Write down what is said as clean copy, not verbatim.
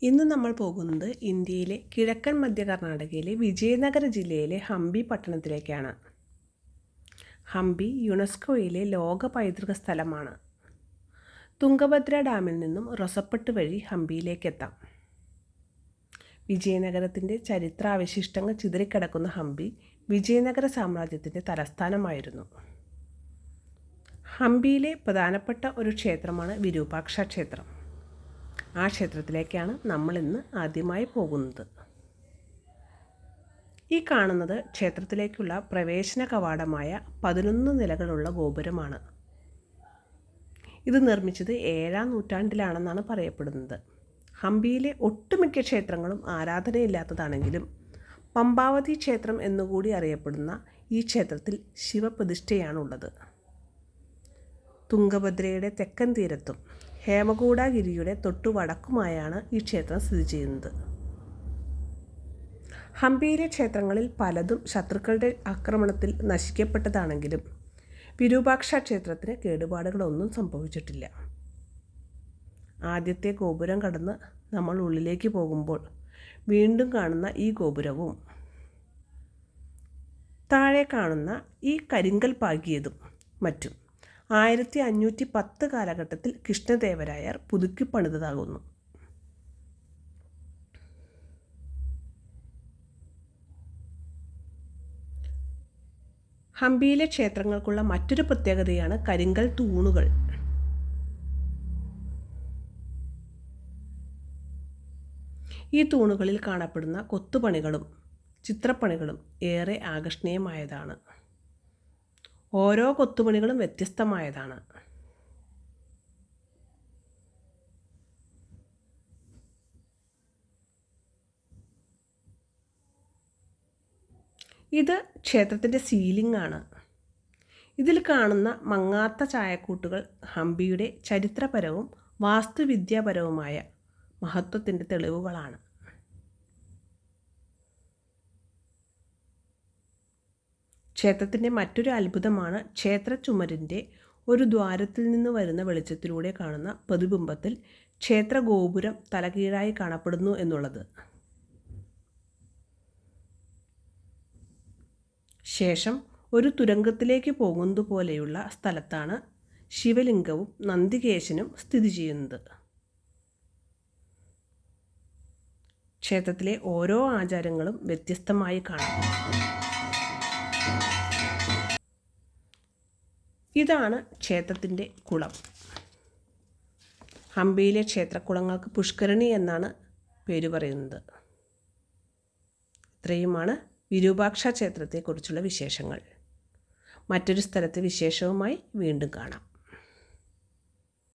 ഇന്ന് നമ്മൾ പോകുന്നത് ഇന്ത്യയിലെ കിഴക്കൻ മധ്യ കർണാടകയിലെ വിജയനഗര ജില്ലയിലെ ഹംപി പട്ടണത്തിലേക്കാണ്. ഹംപി യുനെസ്കോയിലെ ലോക പൈതൃക സ്ഥലമാണ്. തുംഗഭദ്ര ഡാമിൽ നിന്നും റൊസപ്പെട്ട് വഴി ഹംപിയിലേക്കെത്താം. വിജയനഗരത്തിൻ്റെ ചരിത്രാവശിഷ്ടങ്ങൾ ചിതറിക്കിടക്കുന്ന ഹംപി വിജയനഗര സാമ്രാജ്യത്തിൻ്റെ തലസ്ഥാനമായിരുന്നു. ഹംപിയിലെ പ്രധാനപ്പെട്ട ഒരു ക്ഷേത്രമാണ് വിരൂപാക്ഷ ക്ഷേത്രം. ആ ക്ഷേത്രത്തിലേക്കാണ് നമ്മളിന്ന് ആദ്യമായി പോകുന്നത്. ഈ കാണുന്നത് ക്ഷേത്രത്തിലേക്കുള്ള പ്രവേശന കവാടമായ 11 നിലകളുള്ള ഗോപുരമാണ്. ഇത് നിർമ്മിച്ചത് 7-ാം നൂറ്റാണ്ടിലാണെന്നാണ് പറയപ്പെടുന്നത്. ഹംപിയിലെ ഒട്ടുമിക്ക ക്ഷേത്രങ്ങളും ആരാധനയില്ലാത്തതാണെങ്കിലും പമ്പാവതി ക്ഷേത്രം എന്നുകൂടി അറിയപ്പെടുന്ന ഈ ക്ഷേത്രത്തിൽ ശിവപ്രതിഷ്ഠയാണുള്ളത്. തുംഗഭദ്രയുടെ തെക്കൻ തീരത്തും ഹേമകൂടഗിരിയുടെ തൊട്ടു വടക്കുമായാണ് ഈ ക്ഷേത്രം സ്ഥിതി ചെയ്യുന്നത്. ഹംപിയിലെ ക്ഷേത്രങ്ങളിൽ പലതും ശത്രുക്കളുടെ ആക്രമണത്തിൽ നശിക്കപ്പെട്ടതാണെങ്കിലും വിരൂപാക്ഷ ക്ഷേത്രത്തിന് കേടുപാടുകളൊന്നും സംഭവിച്ചിട്ടില്ല. ആദ്യത്തെ ഗോപുരം കടന്ന് നമ്മൾ ഉള്ളിലേക്ക് പോകുമ്പോൾ വീണ്ടും കാണുന്ന ഈ ഗോപുരവും താഴെ കാണുന്ന ഈ കരിങ്കൽ പാകിയതും മറ്റും 1510 കാലഘട്ടത്തിൽ കൃഷ്ണദേവരായർ പുതുക്കി പണിതതാകുന്നു. ഹംപിയിലെ ക്ഷേത്രങ്ങൾക്കുള്ള മറ്റൊരു പ്രത്യേകതയാണ് കരിങ്കൽ തൂണുകൾ. ഈ തൂണുകളിൽ കാണപ്പെടുന്ന കൊത്തുപണികളും ചിത്രപ്പണികളും ഏറെ ആകർഷണീയമായതാണ്. ഓരോ കൊത്തുപണികളും വ്യത്യസ്തമായതാണ്. ഇത് ക്ഷേത്രത്തിൻ്റെ സീലിംഗ് ആണ്. ഇതിൽ കാണുന്ന മങ്ങാത്ത ചായക്കൂട്ടുകൾ ഹംപിയുടെ ചരിത്രപരവും വാസ്തുവിദ്യാപരവുമായ മഹത്വത്തിൻ്റെ തെളിവുകളാണ്. ക്ഷേത്രത്തിൻ്റെ മറ്റൊരു അത്ഭുതമാണ് ക്ഷേത്ര ചുമരിൻ്റെ ഒരു ദ്വാരത്തിൽ നിന്ന് വരുന്ന വെളിച്ചത്തിലൂടെ കാണുന്ന പ്രതിബിംബത്തിൽ ക്ഷേത്ര ഗോപുരം തലകീഴായി കാണപ്പെടുന്നു എന്നുള്ളത്. ശേഷം ഒരു തുരങ്കത്തിലേക്ക് പോകുന്നതുപോലെയുള്ള സ്ഥലത്താണ് ശിവലിംഗവും നന്ദികേശനും സ്ഥിതി ചെയ്യുന്നത്. ക്ഷേത്രത്തിലെ ഓരോ ആചാരങ്ങളും വ്യത്യസ്തമായി കാണാം. ഇതാണ് ക്ഷേത്രത്തിൻ്റെ കുളം. ഹംപിയിലെ ക്ഷേത്രക്കുളങ്ങൾക്ക് പുഷ്കരണി എന്നാണ് പേര് പറയുന്നത്. ഇത്രയുമാണ് വിരൂപാക്ഷ ക്ഷേത്രത്തെക്കുറിച്ചുള്ള വിശേഷങ്ങൾ. മറ്റൊരു സ്ഥലത്തെ വിശേഷവുമായി വീണ്ടും കാണാം.